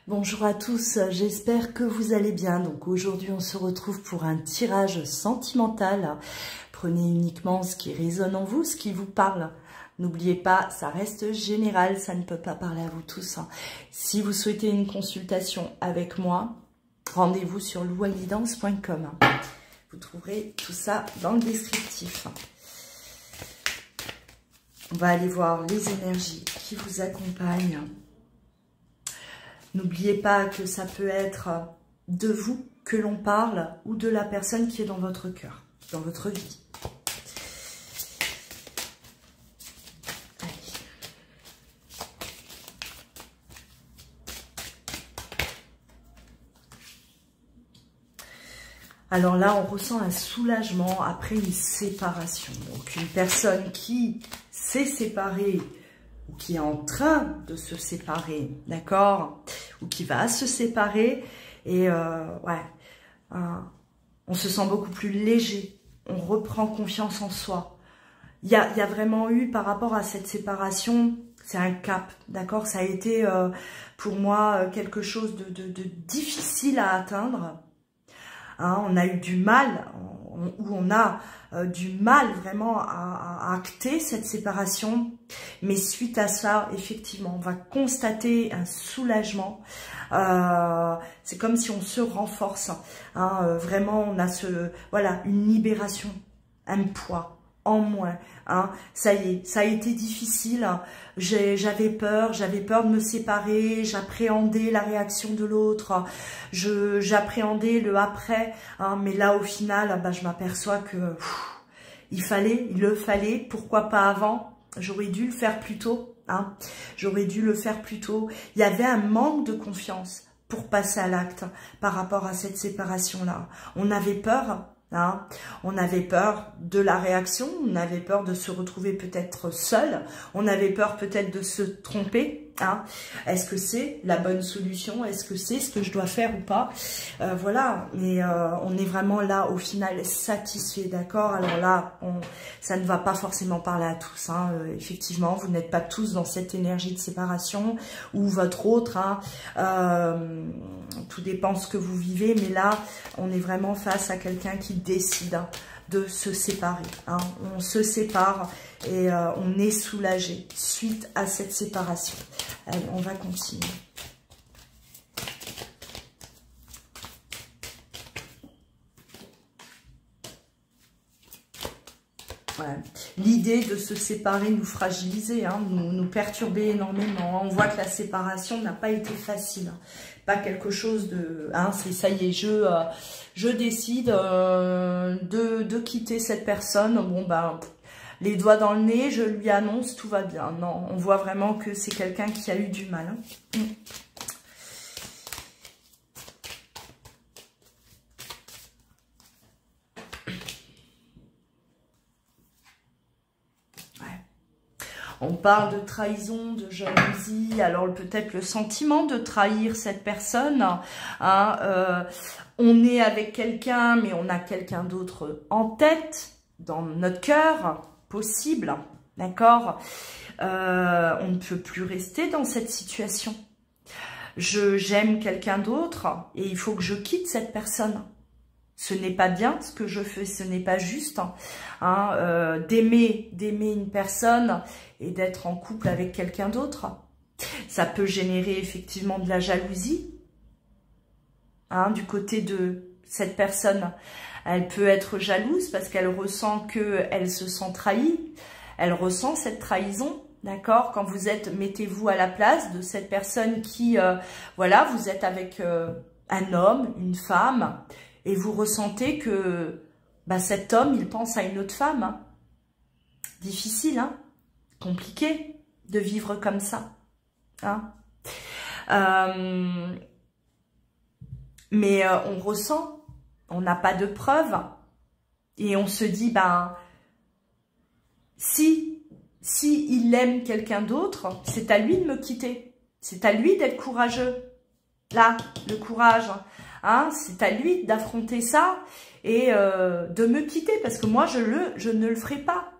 Bonjour à tous, j'espère que vous allez bien. Donc aujourd'hui on se retrouve pour un tirage sentimental. Prenez uniquement ce qui résonne en vous, ce qui vous parle. N'oubliez pas, ça reste général, ça ne peut pas parler à vous tous. Si vous souhaitez une consultation avec moi, rendez-vous sur louaguidance.com. Vous trouverez tout ça dans le descriptif. On va aller voir les énergies qui vous accompagnent. N'oubliez pas que ça peut être de vous que l'on parle ou de la personne qui est dans votre cœur, dans votre vie. Allez. Alors là, on ressent un soulagement après une séparation. Donc une personne qui s'est séparée ou qui est en train de se séparer, d'accord, ou qui va se séparer, et on se sent beaucoup plus léger, on reprend confiance en soi. Il y a vraiment eu, par rapport à cette séparation, c'est un cap, d'accord, ça a été pour moi quelque chose de difficile à atteindre. Hein, on a eu du mal, on a du mal vraiment à acter cette séparation, mais suite à ça, effectivement, on va constater un soulagement. C'est comme si on se renforce. Hein, vraiment, on a une libération, un poids en moins. Hein. Ça y est, ça a été difficile. J'avais peur de me séparer, j'appréhendais la réaction de l'autre, j'appréhendais le après, hein, mais là au final, je m'aperçois que il le fallait, pourquoi pas avant, j'aurais dû le faire plus tôt, hein, j'aurais dû le faire plus tôt. Il y avait un manque de confiance pour passer à l'acte par rapport à cette séparation-là. On avait peur. Hein, on avait peur de la réaction, on avait peur de se retrouver peut-être seul, on avait peur peut-être de se tromper. Hein. Est-ce que c'est la bonne solution? Est-ce que c'est ce que je dois faire ou pas? Voilà, mais on est vraiment là au final satisfait, d'accord? Alors là, ça ne va pas forcément parler à tous. Hein. Effectivement, vous n'êtes pas tous dans cette énergie de séparation ou votre autre. Hein. Tout dépend de ce que vous vivez, mais là, on est vraiment face à quelqu'un qui décide de se séparer. Hein. On se sépare et on est soulagé suite à cette séparation. Allez, on va continuer. Ouais. L'idée de se séparer nous fragilisait, hein, nous perturbait énormément. On voit que la séparation n'a pas été facile. Pas quelque chose de... Hein, c'est ça y est, je décide de quitter cette personne. Bon, les doigts dans le nez, je lui annonce, tout va bien. Non, on voit vraiment que c'est quelqu'un qui a eu du mal. Hein. On parle de trahison, de jalousie, alors peut-être le sentiment de trahir cette personne. Hein, on est avec quelqu'un, mais on a quelqu'un d'autre en tête, dans notre cœur, possible, d'accord. On ne peut plus rester dans cette situation. J'aime quelqu'un d'autre et il faut que je quitte cette personne. Ce n'est pas bien ce que je fais, ce n'est pas juste. Hein, d'aimer une personne et d'être en couple avec quelqu'un d'autre. Ça peut générer effectivement de la jalousie. Hein, du côté de cette personne, elle peut être jalouse parce qu'elle ressent qu'elle se sent trahie. Elle ressent cette trahison. D'accord, quand vous êtes, mettez-vous à la place de cette personne qui, voilà, vous êtes avec un homme, une femme, et vous ressentez que cet homme, il pense à une autre femme. Hein. Difficile, hein, compliqué de vivre comme ça. Hein. Mais on ressent, on n'a pas de preuves, et on se dit, si il aime quelqu'un d'autre, c'est à lui de me quitter. C'est à lui d'être courageux. Là, le courage. Hein, c'est à lui d'affronter ça et de me quitter. Parce que moi, je ne le ferai pas.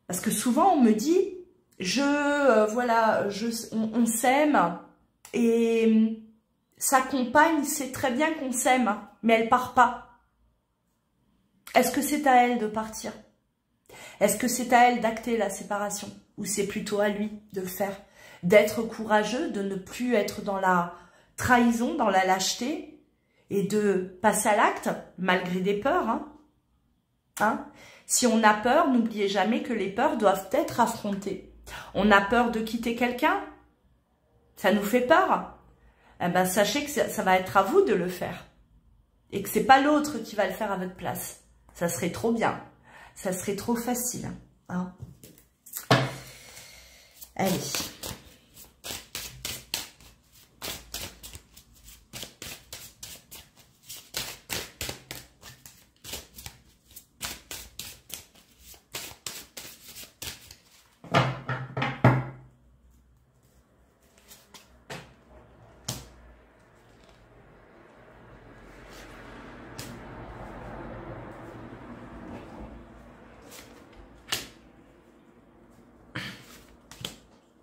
Parce que souvent, on me dit, voilà, on s'aime et sa compagne sait très bien qu'on s'aime, mais elle part pas. Est-ce que c'est à elle de partir? Est-ce que c'est à elle d'acter la séparation? Ou c'est plutôt à lui de le faire? D'être courageux, de ne plus être dans la trahison, dans la lâcheté, et de passer à l'acte, malgré des peurs. Si on a peur, n'oubliez jamais que les peurs doivent être affrontées. On a peur de quitter quelqu'un? Ça nous fait peur? Eh ben, sachez que ça va être à vous de le faire. Et que c'est pas l'autre qui va le faire à votre place. Ça serait trop bien. Ça serait trop facile. Allez.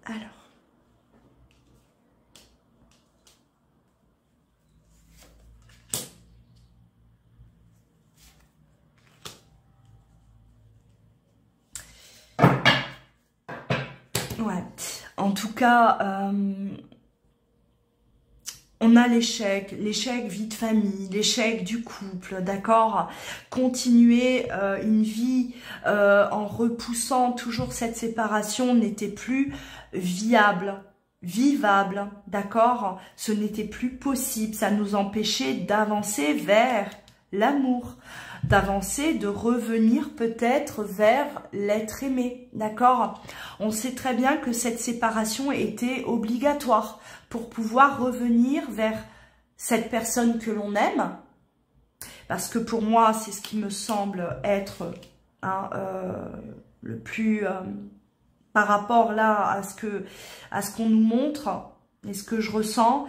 Alors. Ouais. En tout cas, on a l'échec vie de famille, l'échec du couple, d'accord? Continuer une vie en repoussant toujours cette séparation n'était plus viable, vivable, d'accord? Ce n'était plus possible, ça nous empêchait d'avancer vers l'amour, d'avancer, de revenir peut-être vers l'être aimé, d'accord? On sait très bien que cette séparation était obligatoire pour pouvoir revenir vers cette personne que l'on aime, parce que pour moi, c'est ce qui me semble être le plus... par rapport là à ce qu'on nous montre et ce que je ressens,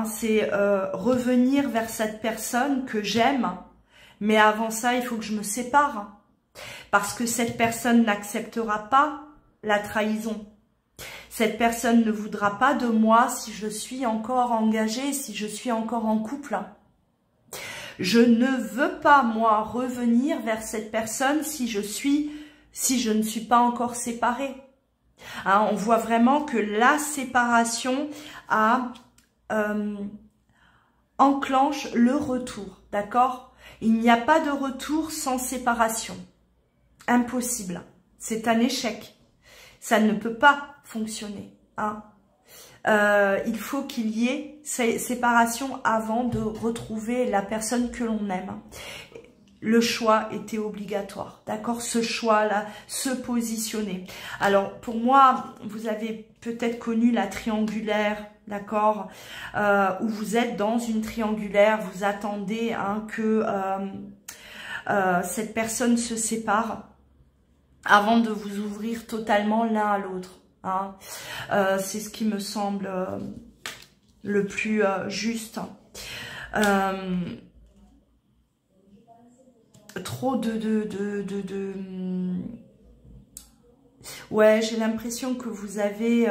c'est revenir vers cette personne que j'aime, mais avant ça, il faut que je me sépare, parce que cette personne n'acceptera pas la trahison. Cette personne ne voudra pas de moi si je suis encore engagée, si je suis encore en couple. Je ne veux pas, moi, revenir vers cette personne si je ne suis pas encore séparée. On voit vraiment que la séparation enclenche le retour, d'accord? Il n'y a pas de retour sans séparation. Impossible. C'est un échec. Ça ne peut pas fonctionner. Il faut qu'il y ait séparation avant de retrouver la personne que l'on aime. Le choix était obligatoire, d'accord? Ce choix-là, se positionner. Alors, pour moi, vous avez peut-être connu la triangulaire, d'accord? Où vous êtes dans une triangulaire, vous attendez que cette personne se sépare avant de vous ouvrir totalement l'un à l'autre. C'est ce qui me semble le plus juste. Trop ouais, j'ai l'impression que vous avez...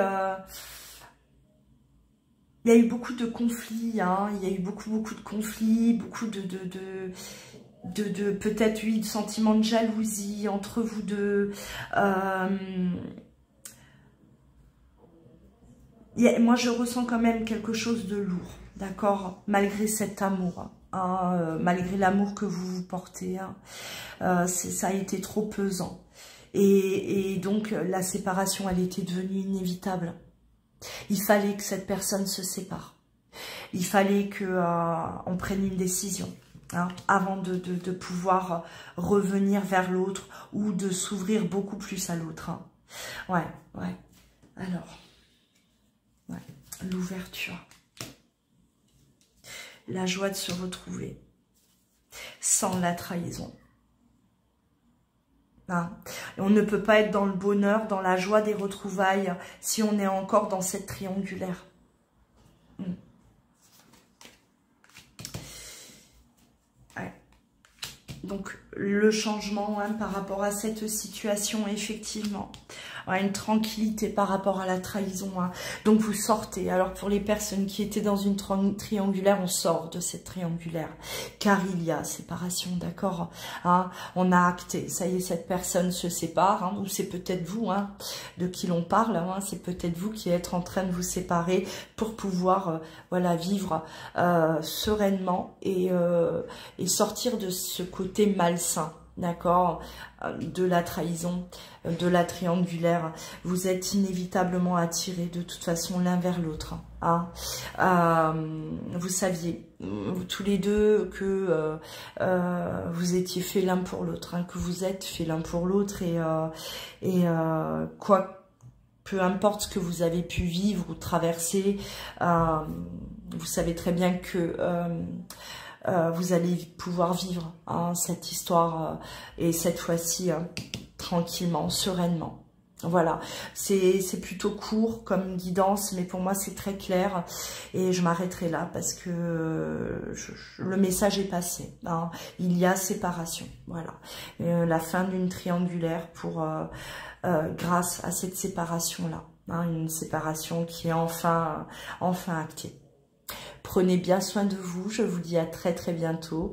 il y a eu beaucoup de conflits, il y a eu beaucoup de conflits, beaucoup de peut-être, oui, de sentiments de jalousie entre vous deux. Moi, je ressens quand même quelque chose de lourd, d'accord? Malgré cet amour, malgré l'amour que vous vous portez, ça a été trop pesant. Et donc, la séparation, elle était devenue inévitable. Il fallait que cette personne se sépare. Il fallait qu'on prenne une décision. Avant de pouvoir revenir vers l'autre ou de s'ouvrir beaucoup plus à l'autre. Ouais. Alors, ouais, l'ouverture. La joie de se retrouver sans la trahison. Et on ne peut pas être dans le bonheur, dans la joie des retrouvailles si on est encore dans cette triangulaire. Ouais. Donc, le changement hein, par rapport à cette situation, effectivement. Ouais, une tranquillité par rapport à la trahison. Hein. Donc vous sortez. Alors pour les personnes qui étaient dans une triangulaire, on sort de cette triangulaire. Car il y a séparation, d'accord hein. On a acté. Ça y est, cette personne se sépare. Hein, ou c'est peut-être vous hein, de qui l'on parle. Hein, c'est peut-être vous qui êtes en train de vous séparer pour pouvoir voilà, vivre sereinement et sortir de ce côté malsain. D'accord, de la trahison, de la triangulaire. Vous êtes inévitablement attirés de toute façon l'un vers l'autre. Hein. Vous saviez, tous les deux, que vous étiez faits l'un pour l'autre, hein, que vous êtes faits l'un pour l'autre et quoi, peu importe ce que vous avez pu vivre ou traverser, vous savez très bien que vous allez pouvoir vivre hein, cette histoire et cette fois-ci tranquillement, sereinement. Voilà, c'est plutôt court comme guidance, mais pour moi c'est très clair et je m'arrêterai là parce que le message est passé. Hein. Il y a séparation, voilà. La fin d'une triangulaire pour grâce à cette séparation-là, hein, une séparation qui est enfin actée. Prenez bien soin de vous, je vous dis à très très bientôt